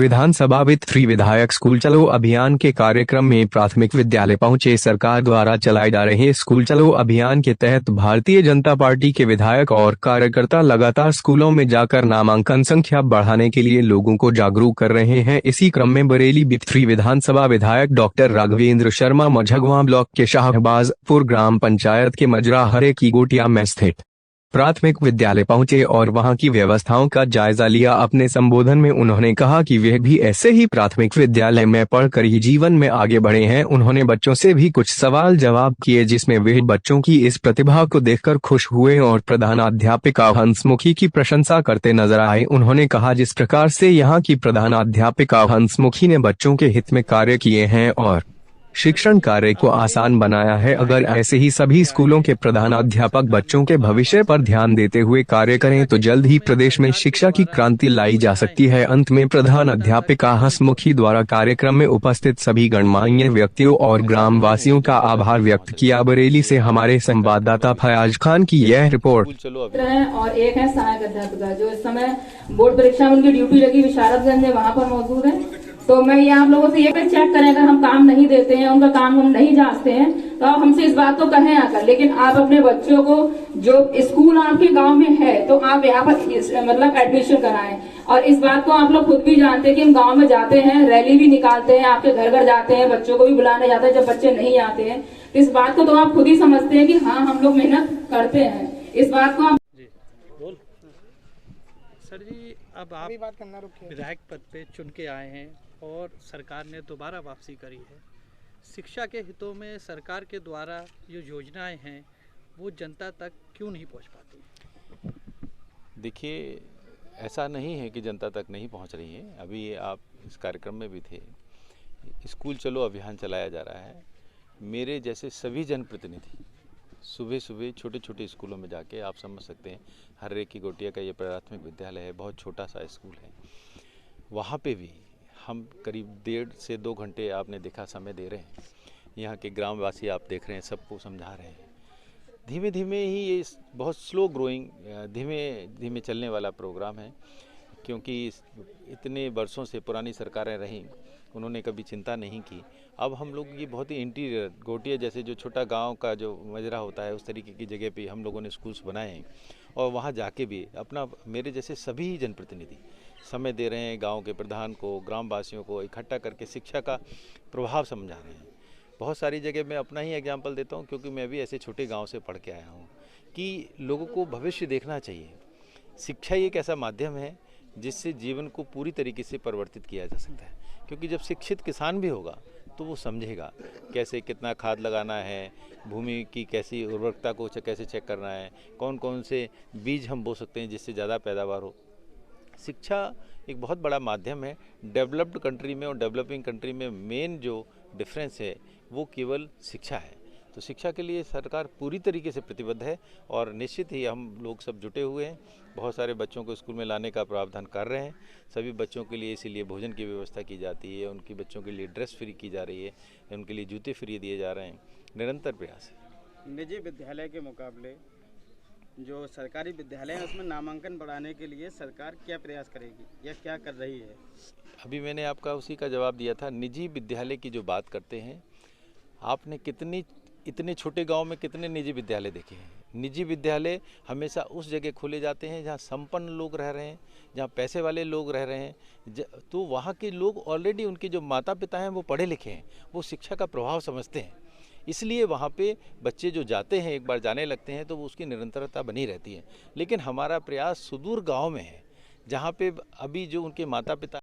विधानसभा वित्त फ्री विधायक स्कूल चलो अभियान के कार्यक्रम में प्राथमिक विद्यालय पहुंचे। सरकार द्वारा चलाए जा रहे स्कूल चलो अभियान के तहत भारतीय जनता पार्टी के विधायक और कार्यकर्ता लगातार स्कूलों में जाकर नामांकन संख्या बढ़ाने के लिए लोगों को जागरूक कर रहे हैं। इसी क्रम में बरेली वित्त फ्री विधानसभा विधायक डॉक्टर राघवेंद्र शर्मा मझगवां ब्लॉक के शाहबाजपुर ग्राम पंचायत के मजरा हरे की गोटिया में स्थित प्राथमिक विद्यालय पहुंचे और वहां की व्यवस्थाओं का जायजा लिया। अपने संबोधन में उन्होंने कहा कि वे भी ऐसे ही प्राथमिक विद्यालय में पढ़कर ही जीवन में आगे बढ़े हैं। उन्होंने बच्चों से भी कुछ सवाल जवाब किए, जिसमें वे बच्चों की इस प्रतिभा को देखकर खुश हुए और प्रधानाध्यापिका हंसमुखी की प्रशंसा करते नजर आए। उन्होंने कहा, जिस प्रकार से यहाँ की प्रधानाध्यापिका हंसमुखी ने बच्चों के हित में कार्य किए हैं और शिक्षण कार्य को आसान बनाया है, अगर ऐसे ही सभी स्कूलों के प्रधानाध्यापक बच्चों के भविष्य पर ध्यान देते हुए कार्य करें तो जल्द ही प्रदेश में शिक्षा की क्रांति लाई जा सकती है। अंत में प्रधानाध्यापिका हंसमुखी द्वारा कार्यक्रम में उपस्थित सभी गणमान्य व्यक्तियों और ग्रामवासियों का आभार व्यक्त किया। बरेली से हमारे संवाददाता फयाज खान की यह रिपोर्ट। और एक है सहायक अध्यापिका जो इस समय बोर्ड परीक्षा में उनकी ड्यूटी लगी विशारदगंज में, वहाँ पर मौजूद है। तो मैं ये आप लोगों से ये चेक करें, अगर हम काम नहीं देते हैं, उनका काम हम नहीं जांचते हैं, तो आप हमसे इस बात को कहें आकर। लेकिन आप अपने बच्चों को, जो स्कूल आपके गांव में है, तो आप यहाँ पर मतलब एडमिशन कराएं। और इस बात को आप लोग खुद भी जानते हैं कि हम गांव में जाते हैं, रैली भी निकालते हैं, आपके घर घर जाते हैं, बच्चों को भी बुलाने जाते हैं जब बच्चे नहीं आते हैं। तो इस बात को तो आप खुद ही समझते हैं कि हाँ, हम लोग मेहनत करते हैं। इस बात को सर जी, अब आप विधायक पद पे चुन के आए हैं और सरकार ने दोबारा वापसी करी है। शिक्षा के हितों में सरकार के द्वारा जो योजनाएं हैं वो जनता तक क्यों नहीं पहुंच पाती? देखिए, ऐसा नहीं है कि जनता तक नहीं पहुंच रही है। अभी आप इस कार्यक्रम में भी थे। स्कूल चलो अभियान चलाया जा रहा है। मेरे जैसे सभी जनप्रतिनिधि सुबह सुबह छोटे छोटे स्कूलों में जाके, आप समझ सकते हैं, हर्रे की गोटिया का ये प्राथमिक विद्यालय है, बहुत छोटा सा स्कूल है। वहाँ पे भी हम करीब 1.5 से 2 घंटे आपने देखा समय दे रहे हैं। यहाँ के ग्रामवासी आप देख रहे हैं, सबको समझा रहे हैं। धीमे धीमे ही ये बहुत स्लो ग्रोइंग, धीमे धीमे चलने वाला प्रोग्राम है, क्योंकि इतने वर्षों से पुरानी सरकारें रहीं, उन्होंने कभी चिंता नहीं की। अब हम लोग ये बहुत ही इंटीरियर गोटिया जैसे जो छोटा गांव का जो मजरा होता है, उस तरीके की जगह पे हम लोगों ने स्कूल्स बनाए हैं और वहाँ जाके भी अपना, मेरे जैसे सभी जनप्रतिनिधि समय दे रहे हैं। गांव के प्रधान को, ग्रामवासियों को इकट्ठा करके शिक्षा का प्रभाव समझा रहे हैं। बहुत सारी जगह मैं अपना ही एग्जाम्पल देता हूँ, क्योंकि मैं भी ऐसे छोटे गाँव से पढ़ के आया हूँ, कि लोगों को भविष्य देखना चाहिए। शिक्षा एक ऐसा माध्यम है जिससे जीवन को पूरी तरीके से परिवर्तित किया जा सकता है, क्योंकि जब शिक्षित किसान भी होगा तो वो समझेगा कैसे कितना खाद लगाना है, भूमि की कैसी उर्वरकता को कैसे चेक करना है, कौन कौन से बीज हम बो सकते हैं जिससे ज़्यादा पैदावार हो। शिक्षा एक बहुत बड़ा माध्यम है। डेवलप्ड कंट्री में और डेवलपिंग कंट्री में मेन जो डिफरेंस है वो केवल शिक्षा है। तो शिक्षा के लिए सरकार पूरी तरीके से प्रतिबद्ध है और निश्चित ही हम लोग सब जुटे हुए हैं। बहुत सारे बच्चों को स्कूल में लाने का प्रावधान कर रहे हैं। सभी बच्चों के लिए इसीलिए भोजन की व्यवस्था की जाती है, उनकी बच्चों के लिए ड्रेस फ्री की जा रही है, उनके लिए जूते फ्री दिए जा रहे हैं। निरंतर प्रयास है। निजी विद्यालय के मुकाबले जो सरकारी विद्यालय है उसमें नामांकन बढ़ाने के लिए सरकार क्या प्रयास करेगी या क्या कर रही है? अभी मैंने आपका उसी का जवाब दिया था। निजी विद्यालय की जो बात करते हैं, आपने इतने छोटे गांव में कितने निजी विद्यालय देखे हैं? निजी विद्यालय हमेशा उस जगह खोले जाते हैं जहां संपन्न लोग रह रहे हैं, जहां पैसे वाले लोग रह रहे हैं। तो वहां के लोग ऑलरेडी, उनके जो माता पिता हैं वो पढ़े लिखे हैं, वो शिक्षा का प्रभाव समझते हैं। इसलिए वहाँ पे बच्चे जो जाते हैं, एक बार जाने लगते हैं तो वो उसकी निरंतरता बनी रहती है। लेकिन हमारा प्रयास सुदूर गांव में है, जहाँ पे अभी जो उनके माता पिता